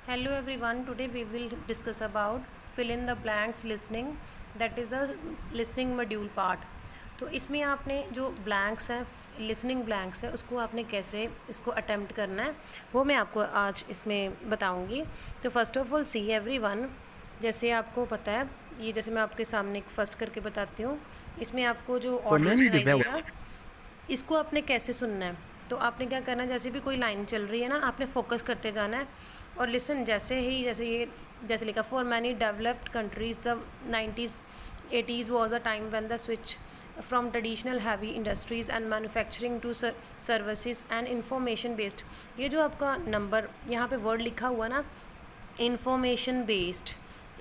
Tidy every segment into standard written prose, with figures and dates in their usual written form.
Hello everyone, today we will discuss about fill in the blanks listening, that is a listening module part. तो इसमें आपने जो blanks हैं, listening blanks हैं, उसको आपने कैसे इसको अटेम्प्ट करना है वो मैं आपको आज इसमें बताऊंगी. तो first of all see everyone, जैसे आपको पता है, ये जैसे मैं आपके सामने फर्स्ट करके बताती हूँ. इसमें आपको जो ऑडियो सुनाई देगा इसको आपने कैसे सुनना है. तो आपने क्या करना है, जैसे भी कोई लाइन चल रही है ना, आपने फोकस करते जाना है और लिसन. जैसे लिखा, for many developed countries the 90s 80s was a time when the switch from traditional heavy industries and manufacturing to services and information based. ये जो आपका नंबर यहाँ पे वर्ड लिखा हुआ ना, इंफॉर्मेशन बेस्ड,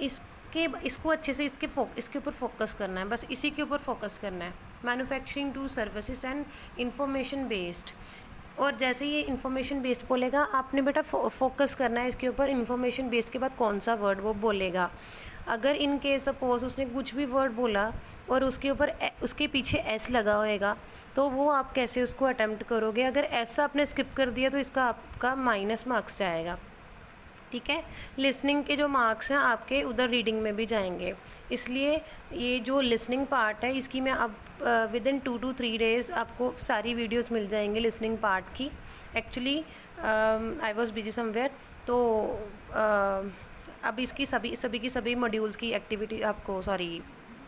इसको अच्छे से इसके ऊपर फोकस करना है, बस इसी के ऊपर फोकस करना है. Manufacturing to services and information based. और जैसे ये इन्फॉर्मेशन बेस्ड बोलेगा, आपने बेटा फोकस करना है इसके ऊपर. इन्फॉर्मेशन बेस्ड के बाद कौन सा वर्ड वो बोलेगा. अगर इन केस सपोज उसने कुछ भी वर्ड बोला और उसके ऊपर उसके पीछे एस लगा होएगा, तो वो आप कैसे उसको अटेम्प्ट करोगे. अगर ऐसा आपने स्किप कर दिया तो इसका आपका माइनस मार्क्स जाएगा. ठीक है, लिसनिंग के जो मार्क्स हैं आपके उधर रीडिंग में भी जाएंगे. इसलिए ये जो लिसनिंग पार्ट है, इसकी मैं अब विद इन 2 to 3 days आपको सारी वीडियोस मिल जाएंगी लिसनिंग पार्ट की. Actually I was busy somewhere, तो अब इसकी सभी मॉड्यूल्स की एक्टिविटी आपको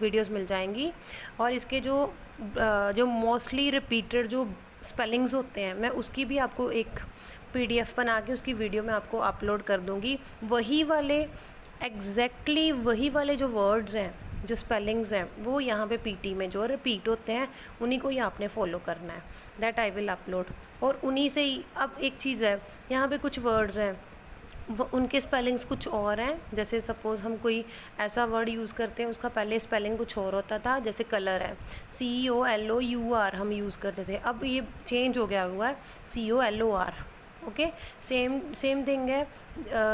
वीडियोस मिल जाएंगी. और इसके जो मोस्टली रिपीटेड जो स्पेलिंग्स होते हैं, मैं उसकी भी आपको एक PDF बना के उसकी वीडियो में आपको अपलोड कर दूंगी. वही वाले जो वर्ड्स हैं, जो स्पेलिंग्स हैं, वो यहाँ पे PT में जो रिपीट होते हैं उन्हीं को ही आपने फॉलो करना है. That I will upload. और उन्हीं से ही अब एक चीज़ है, यहाँ पे कुछ वर्ड्स हैं वो उनके स्पेलिंग्स कुछ और हैं. जैसे सपोज़ हम कोई ऐसा वर्ड यूज़ करते हैं, उसका पहले स्पेलिंग कुछ और होता था. जैसे कलर है, COLOUR हम यूज़ करते थे, अब ये चेंज हो गया हुआ है COLOR. ओके, सेम थिंग है.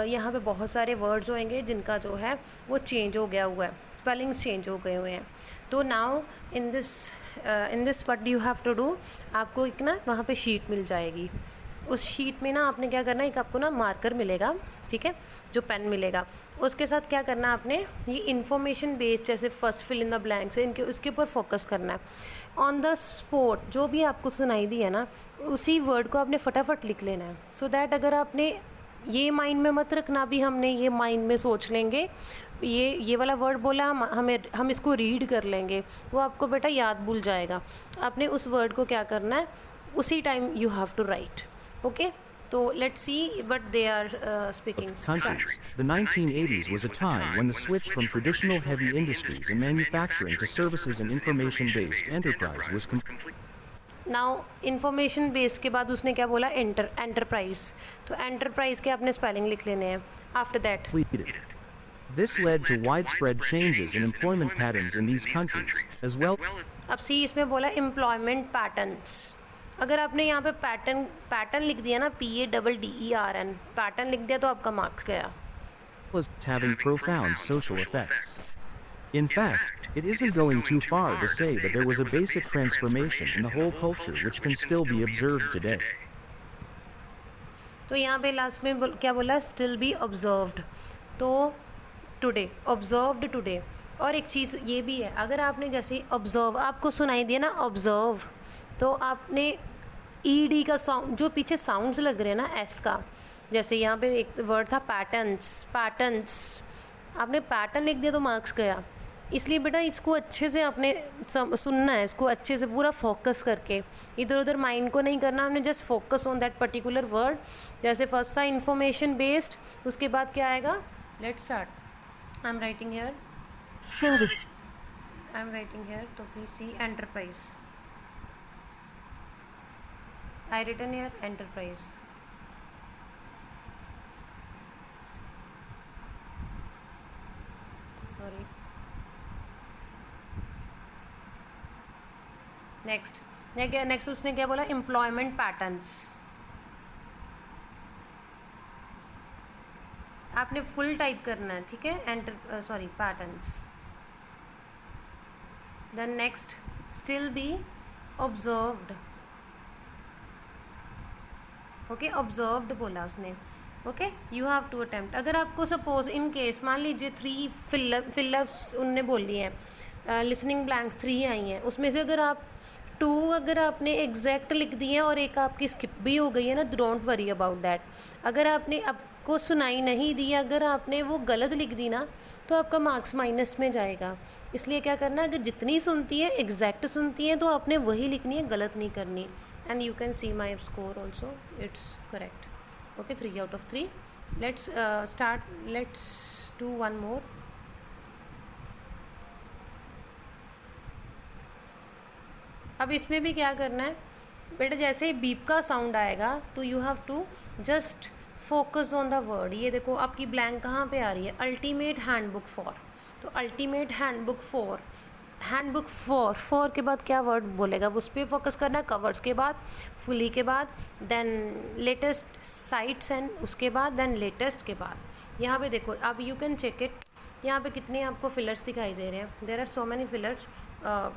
यहाँ पे बहुत सारे वर्ड्स होंगे जिनका जो है वो चेंज हो गया हुआ है, स्पेलिंग्स चेंज हो गए हुए हैं. तो now in this what you have to do, आपको एक ना वहाँ पे शीट मिल जाएगी. उस शीट में ना आपने क्या करना है, एक आपको ना मार्कर मिलेगा, ठीक है, जो पेन मिलेगा. उसके साथ क्या करना है, आपने ये इन्फॉर्मेशन बेस्ड जैसे first fill in the blanks है, उसके ऊपर फोकस करना है. ऑन द स्पॉट जो भी आपको सुनाई दी है ना, उसी वर्ड को आपने फटाफट लिख लेना है. सो दैट अगर आपने ये माइंड में मत रखना भी हमने ये माइंड में सोच लेंगे, ये वाला वर्ड बोला, हम इसको रीड कर लेंगे, वो आपको बेटा याद भूल जाएगा. आपने उस वर्ड को क्या करना है, उसी time you have to write. Okay, so let's see what they are speaking. Countries. The 1980s was a time when the switch from traditional heavy industries and manufacturing to services and information-based enterprise was complete. Now information based के बाद उसने क्या बोला, enterprise. तो enterprise के आपने spelling लिख लेने हैं. After that This led to widespread changes in employment patterns in these countries, as well. अब सी इसमें बोला employment patterns. अगर आपने यहाँ पे पैटर्न लिख दिया ना, PADDERN, पैटर्न लिख दिया, तो आपका मार्क्स गया. Was having profound social effects. In fact, it isn't going too far to say that there was a basic transformation in the whole culture which can still be observed today. तो यहाँ पे last में क्या बोला, still be observed. तो today, observed today. और एक चीज़ ये भी है, अगर आपने जैसे ऑब्जर्व आपको सुनाई दिया ना, ऑब्जर्व, तो आपने ED का साउंड, जो पीछे साउंड्स लग रहे हैं ना S का, जैसे यहाँ पे एक वर्ड था पैटर्न्स, आपने पैटर्न लिख दिया तो मार्क्स गया. इसलिए बेटा इसको अच्छे से आपने सुनना है, इसको अच्छे से पूरा फोकस करके, इधर उधर माइंड को नहीं करना. आपने just focus on that particular word. जैसे फर्स्ट था इन्फॉर्मेशन बेस्ड, उसके बाद क्या आएगा, let's start. I am writing here, तो please see enterprise. I written here enterprise. Sorry. Next उसने क्या बोला, एम्प्लॉयमेंट पैटर्न्स. आपने फुल टाइप करना है, ठीक है, patterns. Then next still be observed. Okay, observed बोला उसने. Okay, you have to attempt. अगर आपको सपोज इन केस मान लीजिए 3 फिलअप्स उनने बोली हैं, लिसनिंग ब्लैंक्स 3 आई हैं, उसमें से अगर आप 2 अगर आपने एग्जैक्ट लिख दी हैं और एक आपकी स्किप भी हो गई है ना, डोंट वरी अबाउट दैट। अगर आपने आपको सुनाई नहीं दी, अगर आपने वो गलत लिख दी ना, तो आपका मार्क्स माइनस में जाएगा। इसलिए क्या करना है, अगर जितनी सुनती है एग्जैक्ट सुनती है तो आपने वही लिखनी है, गलत नहीं करनी। And you can see my score also, it's correct. Okay, 3 out of 3. Let's do one more. अब इसमें भी क्या करना है बेटा, जैसे ही बीप का साउंड आएगा तो you have to just focus on the word. ये देखो आपकी ब्लैंक कहाँ पे आ रही है, अल्टीमेट हैंडबुक फॉर। तो ultimate handbook for, handbook for के बाद क्या वर्ड बोलेगा, उस पर फोकस करना है। कवर्स के बाद, फुली के बाद, देन लेटेस्ट साइट्स, एंड उसके बाद देन लेटेस्ट के बाद। यहाँ पे देखो अब यू कैन चेक इट, यहाँ पे कितने आपको फिलर्स दिखाई दे रहे हैं। There are so many fillers,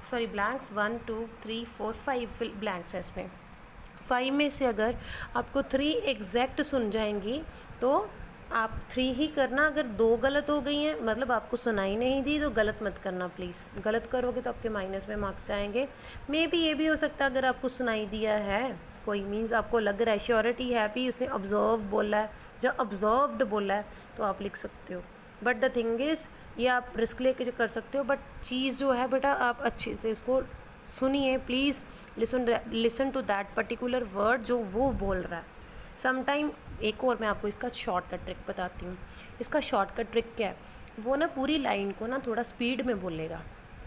sorry blanks, 1 2 3 4 5 blanks है इसमें। 5 में से अगर आपको 3 एग्जैक्ट सुन जाएंगी तो आप 3 ही करना। अगर 2 गलत हो गई हैं, मतलब आपको सुनाई नहीं दी, तो गलत मत करना प्लीज़। गलत करोगे तो आपके माइनस में मार्क्स जाएंगे। मे बी ये भी हो सकता है अगर आपको सुनाई दिया है कोई, मीन्स आपको लग रहा है, श्योरिटी है भी उसने ऑब्जर्व बोला है, जब ऑब्जर्व्ड बोला है तो आप लिख सकते हो। बट द थिंग इज़, ये आप रिस्क लेके जो कर सकते हो, बट चीज़ जो है बेटा आप अच्छे से इसको सुनिए please. Listen to that particular word जो वो बोल रहा है। समटाइम एक और मैं आपको इसका शॉर्टकट ट्रिक बताती हूँ। इसका शॉर्टकट ट्रिक क्या है, वो ना पूरी लाइन को ना थोड़ा स्पीड में बोलेगा,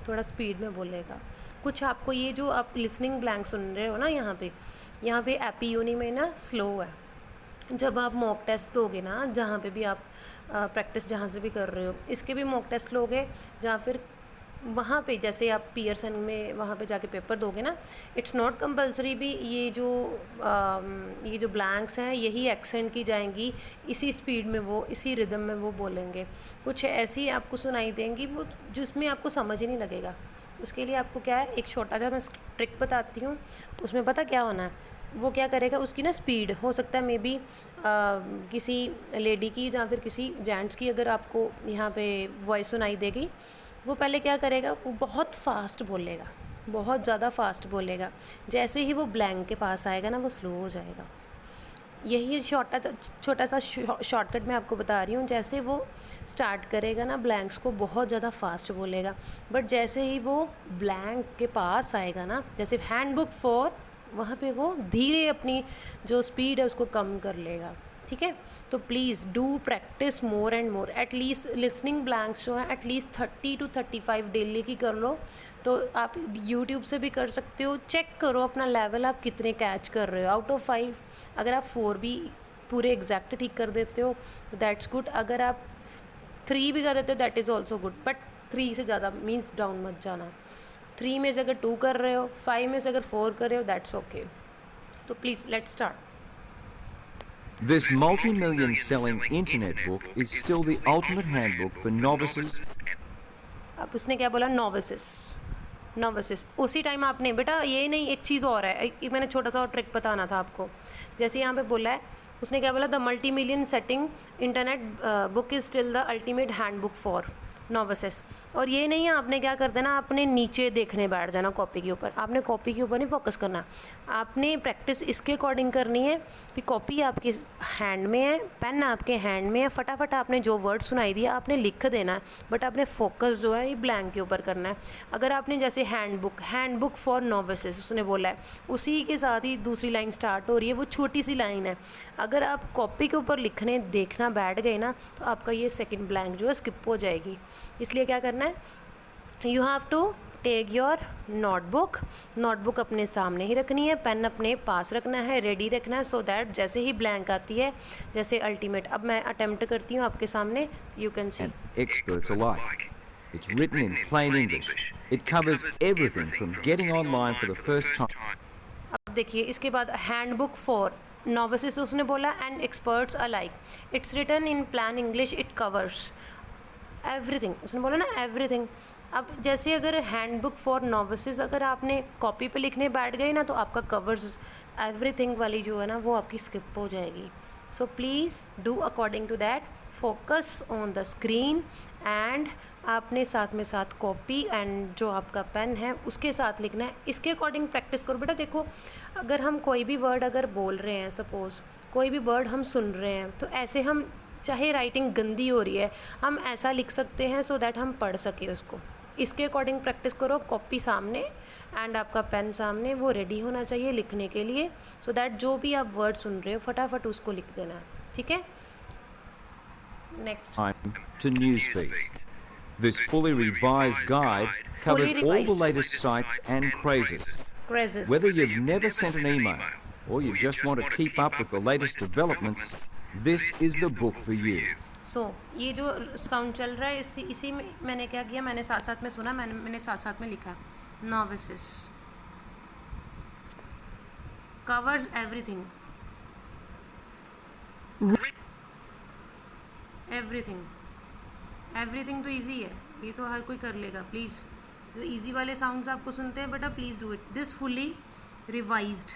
थोड़ा स्पीड में बोलेगा। कुछ आपको ये जो आप लिसनिंग ब्लैंक सुन रहे हो ना, यहाँ पे एपी यूनी में ना स्लो है। जब आप मॉक टेस्ट दोगे ना, जहाँ पे भी आप प्रैक्टिस जहाँ से भी कर रहे हो, इसके भी मॉक टेस्ट लोगे, जहाँ फिर वहाँ पे जैसे आप पियर्सन में वहाँ पे जाके पेपर दोगे ना, इट्स नॉट कंपलसरी भी ये जो ब्लैंक्स हैं यही एक्सेंट की जाएंगी, इसी स्पीड में वो, इसी रिदम में वो बोलेंगे। कुछ ऐसी आपको सुनाई देंगी वो जिसमें आपको समझ ही नहीं लगेगा। उसके लिए आपको क्या है, एक छोटा सा मैं ट्रिक बताती हूँ। उसमें पता क्या होना है, वो क्या करेगा, उसकी ना स्पीड हो सकता है मे बी किसी लेडी की या फिर किसी जेंट्स की अगर आपको यहाँ पे वॉइस सुनाई देगी, वो पहले क्या करेगा, वो बहुत फास्ट बोलेगा, बहुत ज़्यादा फास्ट बोलेगा। जैसे ही वो ब्लैंक के पास आएगा ना, वो स्लो हो जाएगा। यही छोटा सा शॉर्टकट मैं आपको बता रही हूँ। जैसे वो स्टार्ट करेगा ना, ब्लैंक्स को बहुत ज़्यादा फास्ट बोलेगा, बट जैसे ही वो ब्लैंक के पास आएगा ना, जैसे हैंडबुक फॉर, वहाँ पे वो धीरे अपनी जो स्पीड है उसको कम कर लेगा। ठीक है, तो please do practice more and more. At least listening blanks जो है एटलीस्ट 30 to 35 डेली की कर लो। तो आप यूट्यूब से भी कर सकते हो, चेक करो अपना लेवल आप कितने कैच कर रहे हो। आउट ऑफ 5 अगर आप 4 भी पूरे एग्जैक्ट ठीक कर देते हो तो दैट्स गुड। अगर आप 3 भी कर देते हो that is also good, but 3 से ज़्यादा मीन्स डाउन मत जाना। 3 में से अगर 2 कर रहे हो, 5 में से अगर 4 कर रहे हो, दैट्स ओके। तो please let's start. This multi-million selling internet book is still the ultimate handbook for novices. अब उसने क्या बोला, नोविसेस। उसी टाइम आपने बेटा ये नहीं, एक चीज़ और है, एक मैंने छोटा सा और ट्रिक बताना था आपको। जैसे यहाँ पे बोला है, उसने क्या बोला, the multi million setting internet book is still the ultimate handbook for novices. और ये नहीं है आपने क्या कर देना, आपने नीचे देखने बैठ जाना कॉपी के ऊपर। आपने कॉपी के ऊपर नहीं फोकस करना, आपने प्रैक्टिस इसके अकॉर्डिंग करनी है कि कॉपी आपके हैंड में है, पेन आपके हैंड में है, फटाफट आपने जो वर्ड सुनाई दिया आपने लिख देना है, बट आपने फोकस जो है ये ब्लैंक के ऊपर करना है। अगर आपने जैसे हैंडबुक फॉर नोविसेस उसने बोला है, उसी के साथ ही दूसरी लाइन स्टार्ट हो रही है, वो छोटी सी लाइन है। अगर आप कॉपी के ऊपर लिखने देखना बैठ गए ना, तो आपका ये सेकंड ब्लैंक जो है स्किप हो जाएगी। इसलिए क्या करना है, you have to take your notebook अपने सामने ही रखनी है, पेन अपने पास रखना है, रेडी रखना है, सो दैट जैसे ही ब्लैंक आती है, जैसे अल्टीमेट, अब मैं अटेम्प्ट करती हूँ आपके सामने, you can see. Experts alike. It's written in plain English. It covers everything from getting online for the first time. अब देखिए इसके बाद हैंडबुक फॉर नोविसेस उसने बोला and experts alike, it's written in plain English, it covers everything. उसने बोला ना everything. अब जैसे अगर हैंडबुक फॉर नोविसेस अगर आपने कॉपी पे लिखने बैठ गए ना, तो आपका कवर्स एवरीथिंग वाली जो है ना वो आपकी स्किप हो जाएगी। So please do according to that, focus on the screen and आपने साथ में साथ कॉपी एंड जो आपका पेन है उसके साथ लिखना है, इसके अकॉर्डिंग प्रैक्टिस करो बेटा। देखो अगर हम कोई भी वर्ड अगर बोल रहे हैं, सपोज़ कोई भी वर्ड हम सुन रहे हैं, तो ऐसे हम चाहे राइटिंग गंदी हो रही है हम ऐसा लिख सकते हैं सो दैट हम पढ़ सकें उसको। इसके अकॉर्डिंग प्रैक्टिस करो, कॉपी सामने एंड आपका पेन सामने, वो रेडी होना चाहिए लिखने के लिए, सो दैट जो भी आप वर्ड सुन रहे हो फटाफट उसको लिख देना है, ठीक है। Next, Time to Newsfeed. This fully revised guide covers all the latest sites and crazes. Crazies, Whether you've never sent an email or you just want to keep up with the latest developments, this is the book for you. सो ये जो sound चल रहा है इसी में मैंने क्या किया, मैंने साथ साथ में सुना, मैंने साथ साथ में लिखा नोविसेस कवर्स एवरीथिंग, एवरीथिंग तो इजी है, ये तो हर कोई कर लेगा। प्लीज़ जो इजी वाले साउंड्स आपको सुनते हैं बेटा please do it. This fully revised,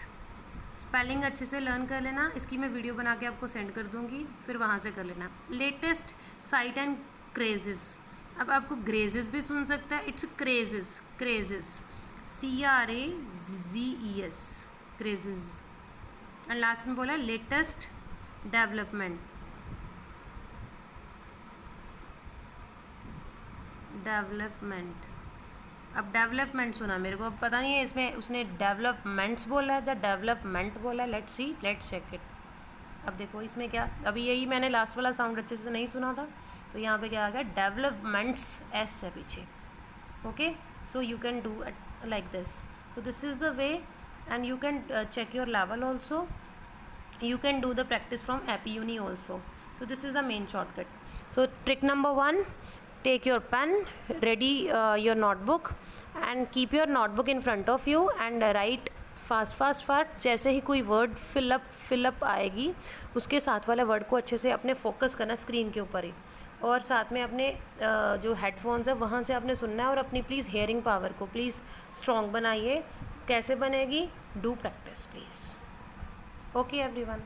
spelling अच्छे से लर्न कर लेना, इसकी मैं वीडियो बना के आपको सेंड कर दूंगी, फिर वहाँ से कर लेना। लेटेस्ट साइट एंड क्रेजेस, अब आपको ग्रेजेस भी सुन सकता है, it's crazies, crazies CRAZES, crazies. And last में बोला लेटेस्ट डेवलपमेंट, अब डेवलपमेंट सुना मेरे को, अब पता नहीं है इसमें उसने डेवलपमेंट्स बोला है या डेवलपमेंट बोला है, let's see, let's check it. अब देखो इसमें क्या, अभी यही मैंने लास्ट वाला साउंड अच्छे से नहीं सुना था, तो यहाँ पे क्या आ गया, डेवलपमेंट्स एस है पीछे। Okay, so you can do it like this, so this is the way and you can check your level also. You can do the practice from Appy Uni also. So this is the main shortcut. So trick number 1, take your pen, ready your notebook and keep your notebook in front of you and write fast. जैसे ही कोई word fill up आएगी उसके साथ वाले word को अच्छे से अपने फोकस करना स्क्रीन के ऊपर ही, और साथ में अपने जो हेडफोन्स है वहाँ से आपने सुनना है, और अपनी प्लीज़ हेयरिंग पावर को प्लीज़ स्ट्रॉन्ग बनाइए। कैसे बनेगी? Do practice please. Okay everyone.